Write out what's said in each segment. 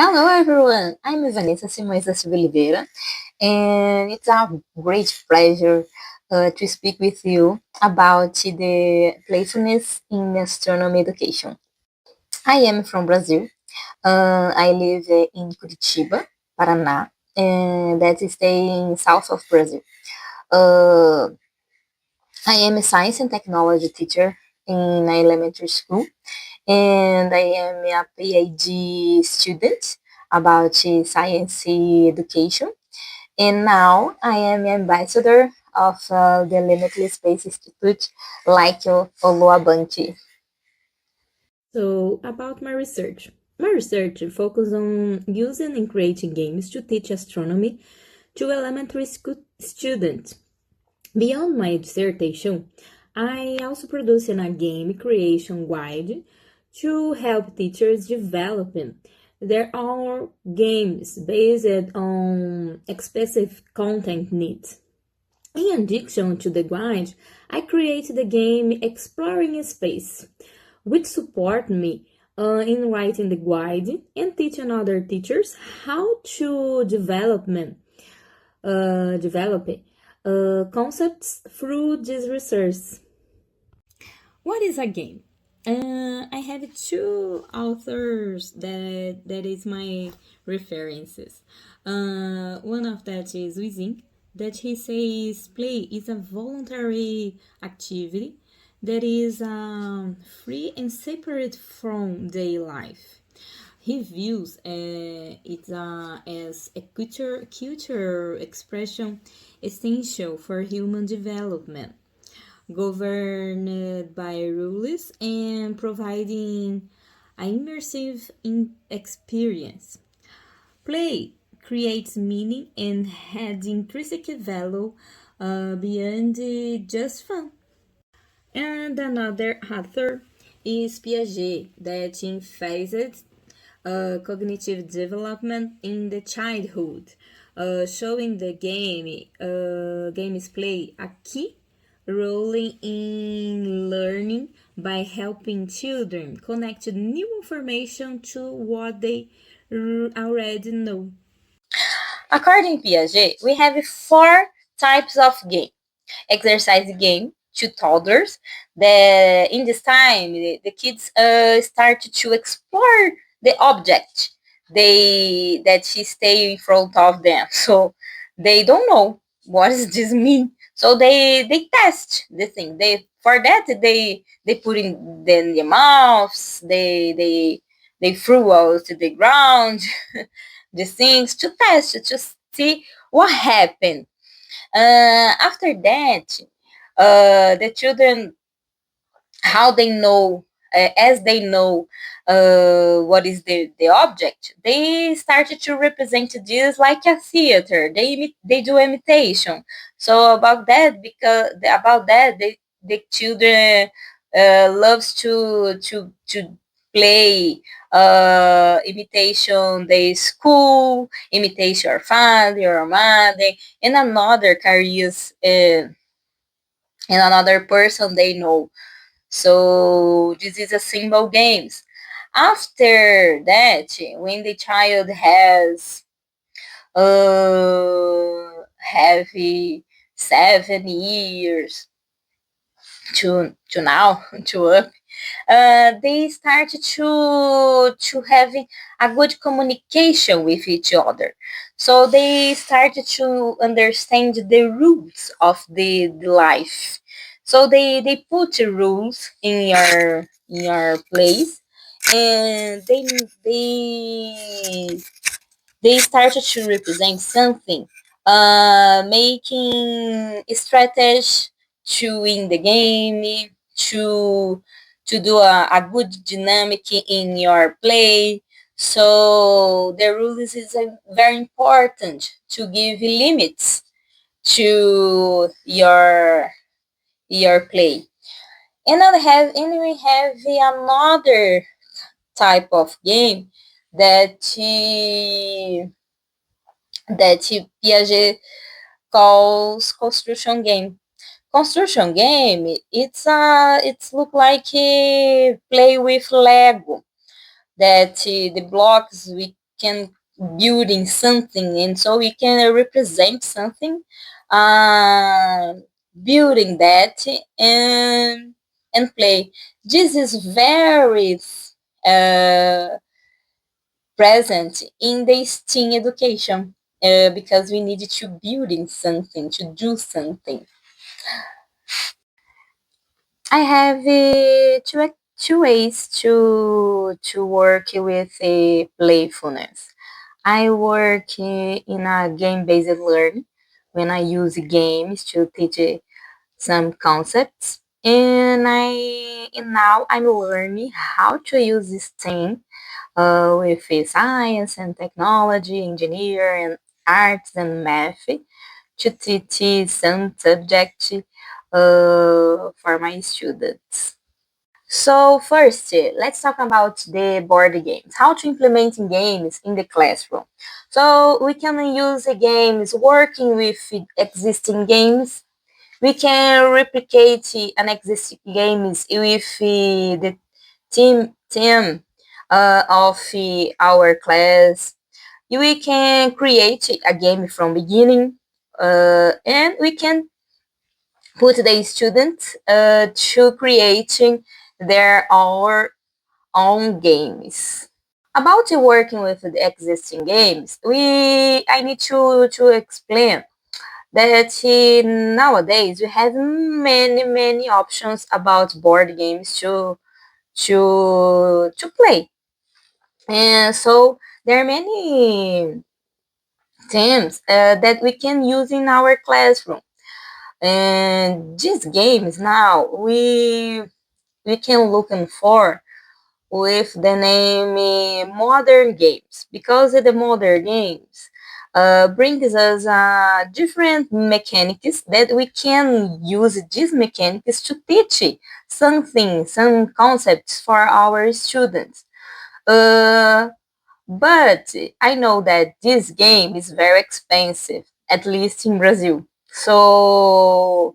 Hello, everyone. I'm Vanessa Simões da Silva Oliveira, and it's a great pleasure to speak with you about the playfulness in astronomy education. I am from Brazil. I live in Curitiba, Paraná, and that is in south of Brazil. Uh, I am a science and technology teacher in elementary school, and I am a PhD student about science education. And now I am ambassador of the Limitless Space Institute, like Oluwabanti. So, about my research. My research focuses on using and creating games to teach astronomy to elementary school students. Beyond my dissertation, I also produce a game creation guide to help teachers developing their own games based on specific content needs. In addition to the guide, I created the game Exploring Space, which support me in writing the guide and teaching other teachers how to develop concepts through this research. What is a game? I have two authors that is my references. One of that is Wizing, that he says play is a voluntary activity that is free and separate from daily life. He views it as a culture expression essential for human development, governed by rules and providing an immersive experience. Play creates meaning and has intrinsic value beyond just fun. And another author is Piaget, that emphasizes cognitive development in the childhood, showing the games play a key role in learning by helping children connect new information to what they already know. According to Piaget, we have four types of game. Exercise game to toddlers. In this time, the kids start to explore the object that she stay in front of them. So they don't know what does this mean. So they test the thing. For that they put in their mouths. They threw out to the ground the things to test to see what happened. After that, the children, how they know, as they know what is the object, they started to represent this like a theater. They do imitation. So about that, the children loves to play imitation the school, imitation your father, your mother, and another careers. And another person they know. So this is a symbol games. After that, when the child has heavy 7 years to now to up, they start to having a good communication with each other. So they started to understand the rules of the life. So they put the rules in your place, and they started to represent something, making strategy to win the game, to do a good dynamic in your play. So the rules is very important to give limits to your play. And we have another type of game that Piaget calls construction game. Construction game, it's look like play with Lego. That the blocks can building something, and so we can represent something, uh, building that and play. This is very uh, present in the STEAM education, because we need to building something, to do something. I have two ways to work with playfulness. I work in a game-based learning when I use games to teach some concepts, and now I'm learning how to use this thing with science and technology, engineer and arts and math to teach some subject for my students. So first, let's talk about the board games. How to implement games in the classroom. So we can use the games working with existing games. We can replicate an existing games with the team of our class. We can create a game from beginning, and we can put the students to creating their own games. About working with the existing games, I need to explain that nowadays we have many options about board games to play, and so there are many themes that we can use in our classroom. And these games now we can looking for with the name modern games, because the modern games brings us different mechanics that we can use these mechanics to teach something, some concepts for our students. Uh, but I know that this game is very expensive, at least in Brazil. So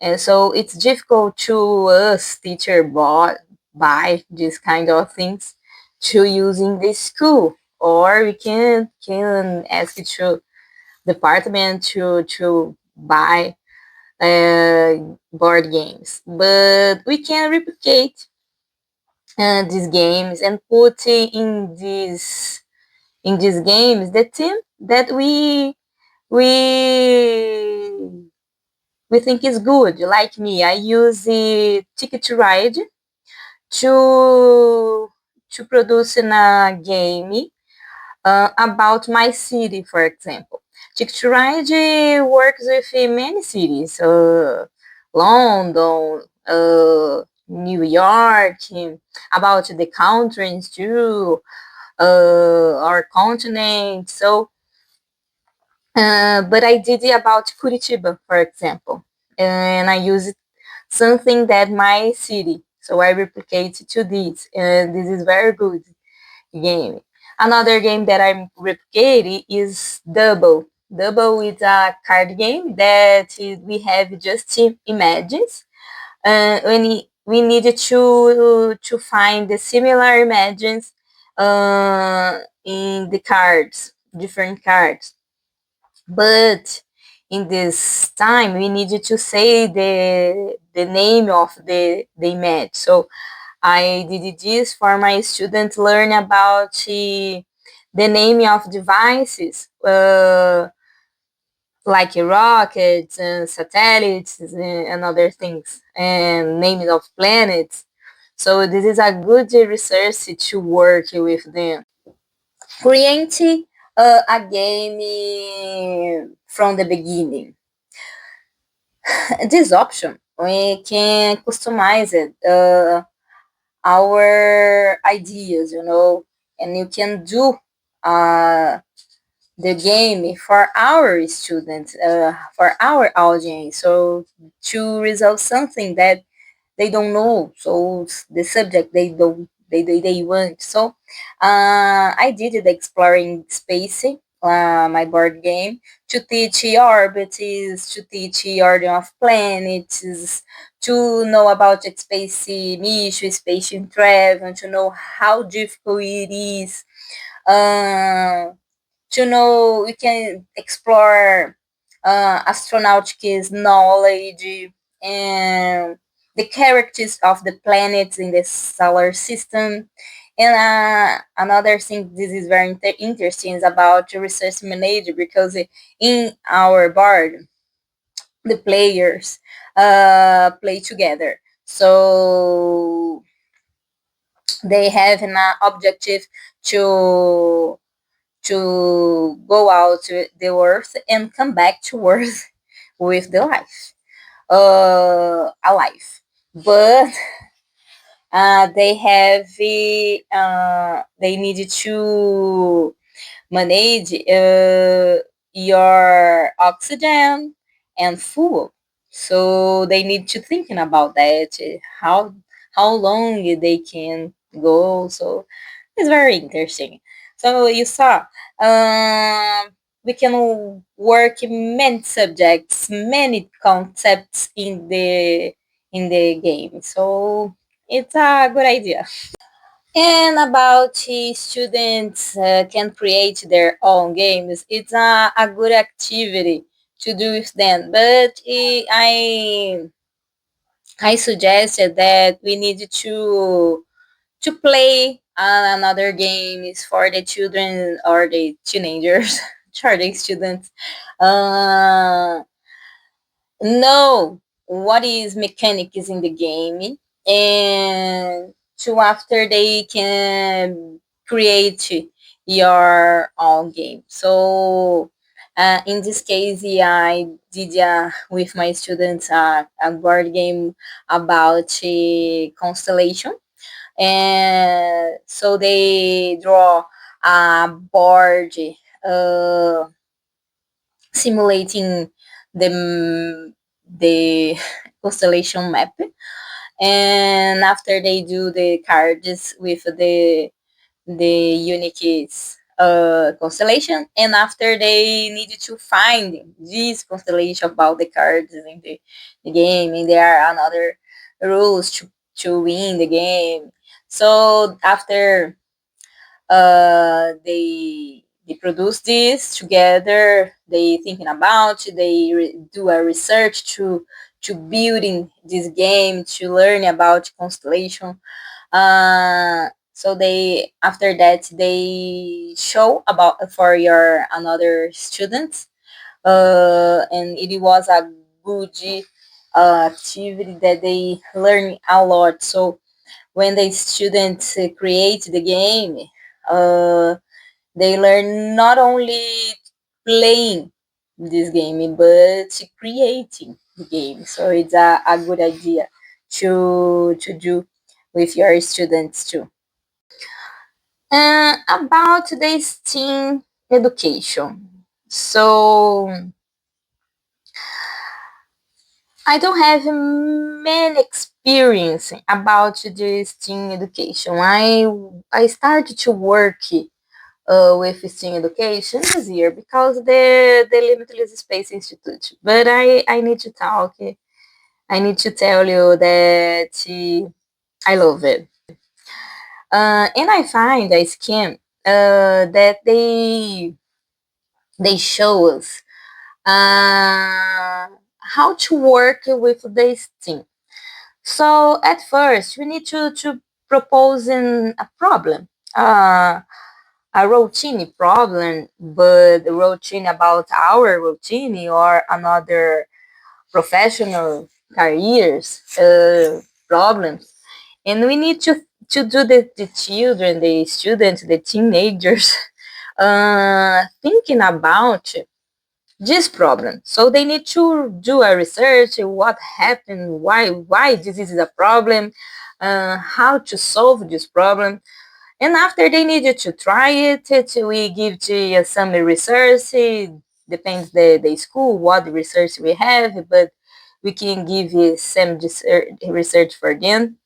it's difficult to us teacher buy these kind of things to use in the school, or we can ask to department to buy uh, board games. But we can replicate these games and put in these games the team that we we think is good. Like me, I use the Ticket to Ride to produce in a game about my city, for example. Ticket to Ride works with many cities, London, New York, about the countries too, our continent. But I did it about Curitiba, for example, and I used something that my city. So I replicate to this, and this is very good game. Another game that I'm replicating is Double. Double is a card game that we have just images. We needed to find the similar images in the cards, different cards. But in this time, we needed to say the name of the image. So I did this for my students learn about the name of devices, like rockets and satellites and other things, and names of planets. So this is a good research to work with them. Create a game from the beginning. This option, we can customize it, our ideas, and you can do uh, the game for our students, for our audience, so to resolve something that they don't know, so the subject they don't they want. So I did the exploring space, my board game, to teach orbits, to teach order of planets, to know about space mission, space travel, to know how difficult it is Uh, to know we can explore astronautics knowledge and the characters of the planets in the solar system. And another thing this is very interesting is about research manager, because in our board the players play together, so they have an objective to go out to the earth and come back to earth with the life alive. But they have they needed to manage your oxygen and fuel. So they need to thinking about that, how long they can go. So it's very interesting. So you saw, we can work in many subjects, many concepts in the game. So it's a good idea. And about students can create their own games. It's a good activity to do with them. But I suggested that we need to play another game is for the children or the teenagers, or the students. Uh, know what is mechanics in the game, and to after they can create your own game. So in this case, I did with my students a board game about constellation, and so they draw a board uh, simulating the constellation map, and after they do the cards with the unique constellation, and after they need to find this constellation about the cards in the game, and there are another rules to win the game. So after they produce this together, they thinking about, do a research to building this game, to learn about constellation. So they after that they show about for your another students, and it was a good activity that they learn a lot. So when the students create the game, uh, they learn not only playing this game but creating the game. So it's a good idea to do with your students too. About the STEAM education. So I don't have many experience about the STEAM education. I started to work with STEAM education this year because the Limitless Space Institute. But I need to talk. I need to tell you that I love it. And I find a scheme that they show us how to work with this team. So at first, we need to propose a problem, a routine problem, but the routine about our routine or another professional careers problems. And we need to do the children, the students, the teenagers thinking about this problem. So they need to do a research, what happened, why this is a problem, how to solve this problem. And after they needed to try it, we give to some research. It depends the school, what research we have, but we can give some research for them.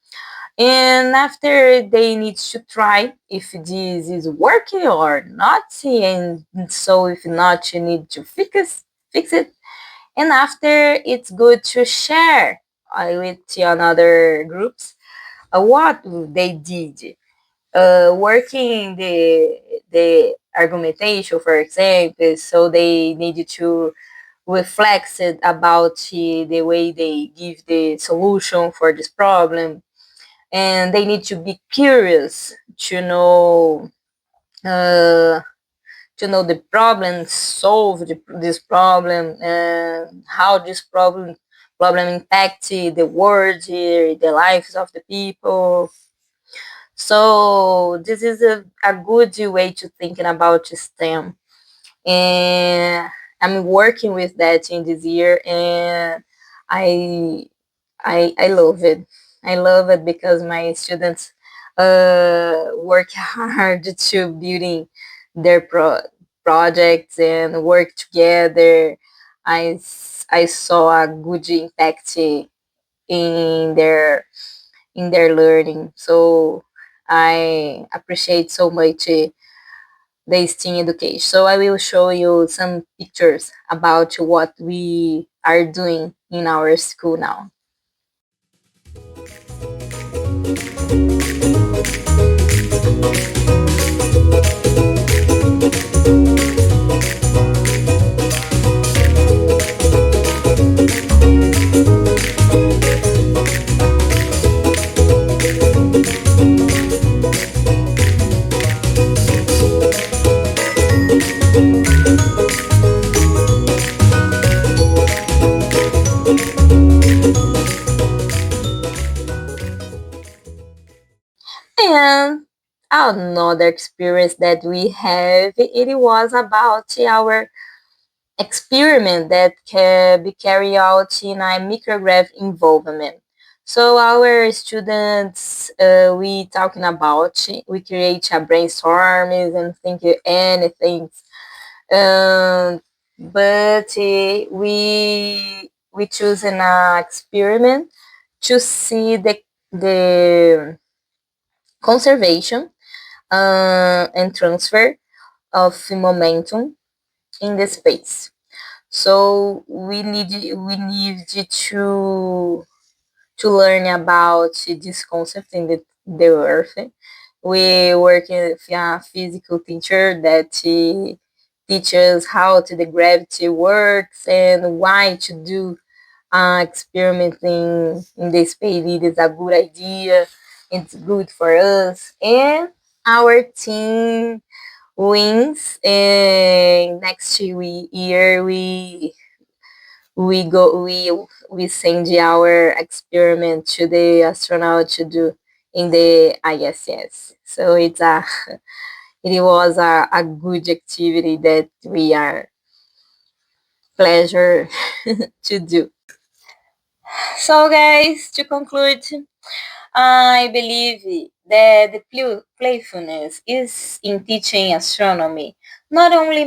And after they need to try if this is working or not, and so if not, you need to fix it. And after, it's good to share with another groups what they did. working the argumentation, for example, so they need to reflect it about the way they give the solution for this problem, and they need to be curious uh, to know the problem, solve this problem, and how this problem impacts the world, the lives of the people. So this is a good way to thinking about STEM, and I'm working with that in this year, and I I love it. I love it because my students work hard to building their projects and work together. I saw a good impact in their learning. So I appreciate so much the STEAM education. So I will show you some pictures about what we are doing in our school now. And another experience that we have, it was about our experiment that can be carried out in a micrograph involvement. So our students, we talking about, we create a brainstorming and think anything. Um, but we choose an experiment to see the conservation and transfer of momentum in the space. So we need to learn about this concept in the earth. We work with a physical teacher that teaches how the gravity works and why to do experimenting in the space. It is a good idea. It's good for us and our team wins. And next year we send our experiment to the astronaut to do in the ISS. So it was a good activity that we are pleasure to do. So guys, to conclude, I believe that the playfulness is in teaching astronomy not only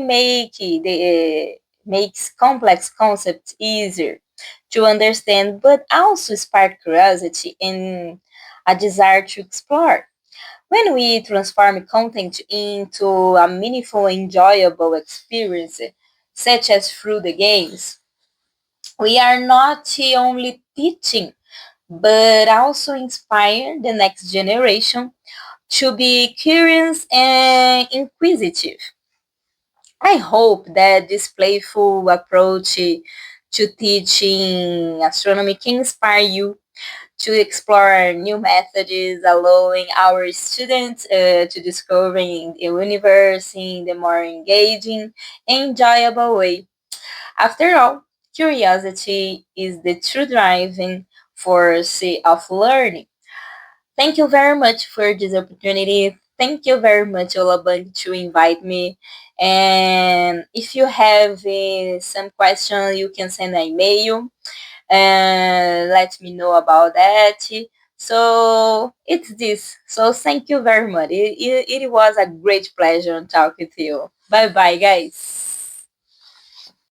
makes complex concepts easier to understand, but also spark curiosity and a desire to explore. When we transform content into a meaningful, enjoyable experience, such as through the games, we are not only teaching but also inspire the next generation to be curious and inquisitive. I hope that this playful approach to teaching astronomy can inspire you to explore new methods, allowing our students to discover the universe in the more engaging and enjoyable way. After all, curiosity is the true driving force of learning. Thank you very much for this opportunity. Thank you very much, Olaban, to invite me. And if you have some question, you can send an email and let me know about that. So it's this. So thank you very much. It was a great pleasure to talk with you. Bye bye, guys.